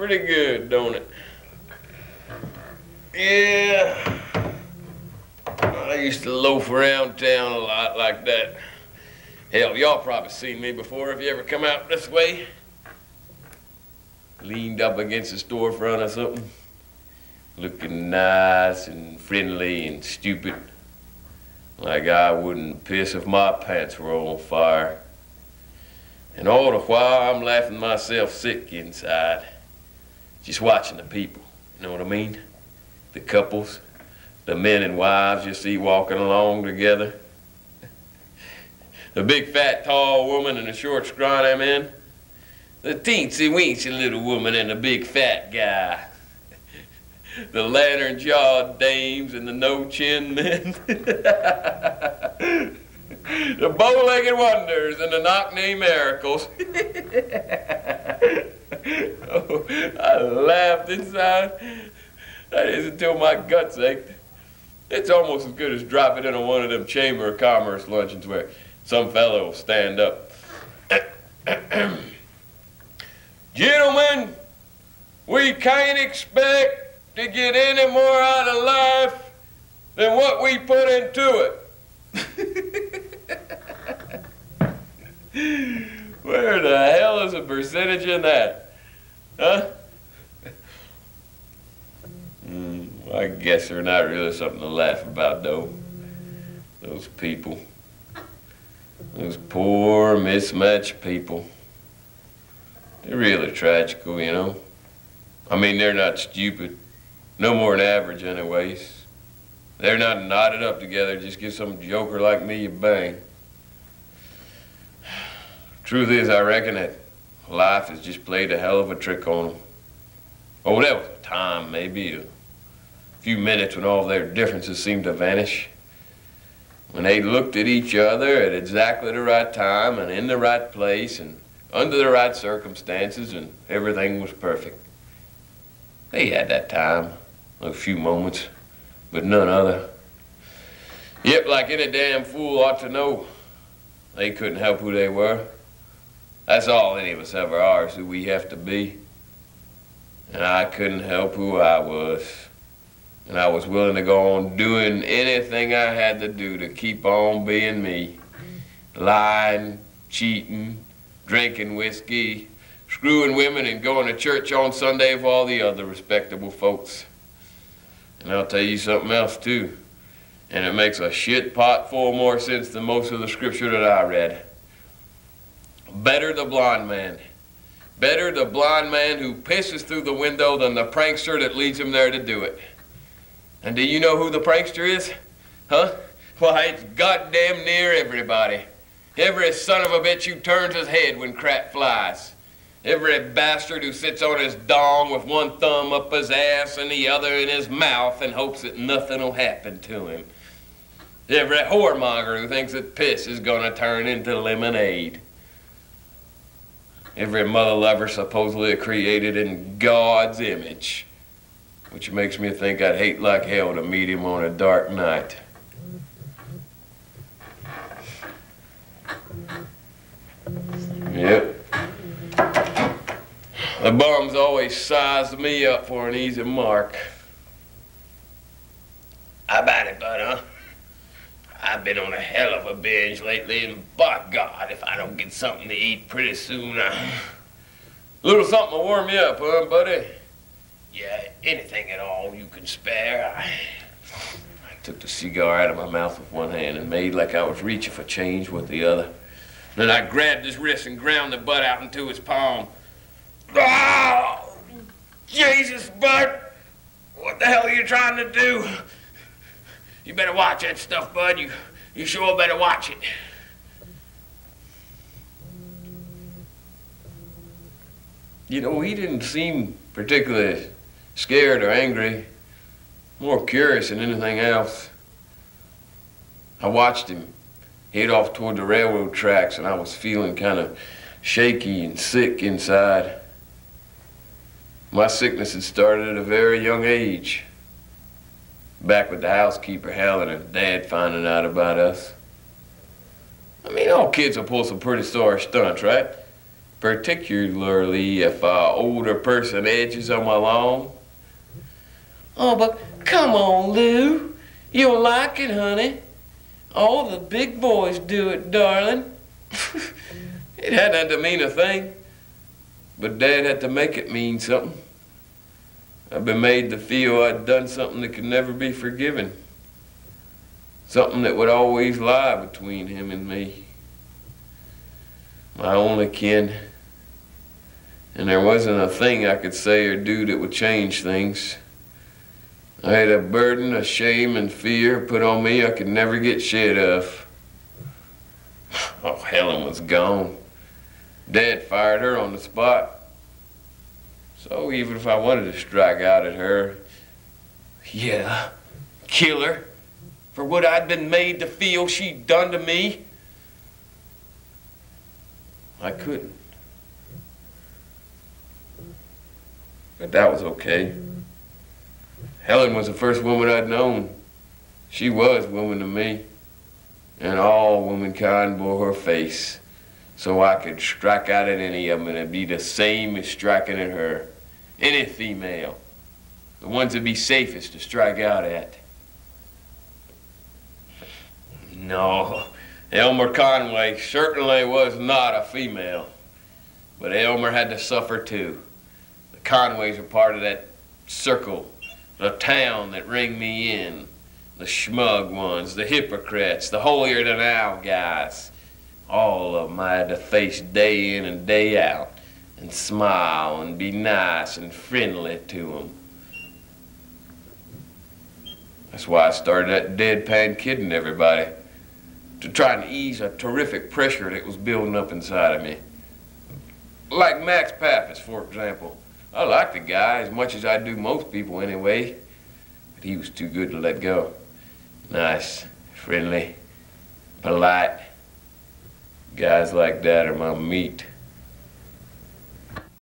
pretty good, don't it? Yeah. I used to loaf around town a lot like that. Hell, y'all probably seen me before if you ever come out this way. Leaned up against the storefront or something. Looking nice and friendly and stupid. Like I wouldn't piss if my pants were on fire. And all the while I'm laughing myself sick inside. Just watching the people, you know what I mean? The couples, the men and wives you see walking along together. The big fat tall woman and the short scrawny man. The teensy weensy little woman and the big fat guy. The lantern jawed dames and the no chin men. The bow-legged wonders and the knock-knee miracles. Oh, I laughed inside. That is until my guts ached. It's almost as good as dropping in on one of them Chamber of Commerce luncheons where some fellow will stand up. Gentlemen, we can't expect to get any more out of life than what we put into it. Where the hell is the percentage in that? Huh? I guess they're not really something to laugh about, though. Those people. Those poor, mismatched people. They're really tragical, you know. I mean, they're not stupid. No more than average, anyways. They're not knotted up together. Just give some joker like me a bang. Truth is, I reckon that life has just played a hell of a trick on them. Oh, there was a time, maybe a few minutes when all their differences seemed to vanish. When they looked at each other at exactly the right time and in the right place and under the right circumstances and everything was perfect. They had that time, a few moments, but none other. Yep, like any damn fool ought to know, they couldn't help who they were. That's all any of us ever are, is who we have to be. And I couldn't help who I was. And I was willing to go on doing anything I had to do to keep on being me. Lying, cheating, drinking whiskey, screwing women and going to church on Sunday with all the other respectable folks. And I'll tell you something else too. And it makes a shit pot full more sense than most of the scripture that I read. Better the blind man. Better the blind man who pisses through the window than the prankster that leads him there to do it. And do you know who the prankster is? Huh? Why, it's goddamn near everybody. Every son of a bitch who turns his head when crap flies. Every bastard who sits on his dong with one thumb up his ass and the other in his mouth and hopes that nothing will happen to him. Every whoremonger who thinks that piss is gonna turn into lemonade. Every mother lover supposedly created in God's image. Which makes me think I'd hate like hell to meet him on a dark night. Yep. The bums always sized me up for an easy mark. How about it, bud, huh? I've been on a hell of a binge lately, and by God, if I don't get something to eat pretty soon, a little something to warm you up, huh, buddy? Yeah, anything at all you can spare. I took the cigar out of my mouth with one hand and made like I was reaching for change with the other. Then I grabbed his wrist and ground the butt out into his palm. Oh, Jesus, Bud! What the hell are you trying to do? You better watch that stuff, Bud. You sure better watch it. You know, he didn't seem particularly scared or angry, more curious than anything else. I watched him head off toward the railroad tracks, and I was feeling kind of shaky and sick inside. My sickness had started at a very young age. Back with the housekeeper Helen and Dad finding out about us. I mean, all kids will pull some pretty sorry stunts, right? particularly if an older person edges on my lawn. Oh, but come on, Lou. You'll like it, honey. All the big boys do it, darling. It hadn't to mean a thing, but Dad had to make it mean something. I've been made to feel I'd done something that could never be forgiven. Something that would always lie between him and me. My only kin. And there wasn't a thing I could say or do that would change things. I had a burden of shame and fear put on me I could never get shed of. Oh, Helen was gone. Dad fired her on the spot. So even if I wanted to strike out at her, yeah, kill her for what I'd been made to feel she'd done to me, I couldn't. But that was okay. Helen was the first woman I'd known. She was woman to me. And all womankind bore her face. So I could strike out at any of them and it'd be the same as striking at her. Any female. The ones that'd be safest to strike out at. No, Elmer Conway certainly was not a female. But Elmer had to suffer too. The Conways were part of that circle, the town that ringed me in. The schmug ones, the hypocrites, the holier-than-thou guys. All of them I had to face day in and day out and smile and be nice and friendly to them. That's why I started that deadpan kidding everybody, to try and ease a terrific pressure that was building up inside of me. Like Max Pappas, for example. I liked the guy as much as I do most people anyway, but he was too good to let go. Nice, friendly, polite. Guys like that are my meat.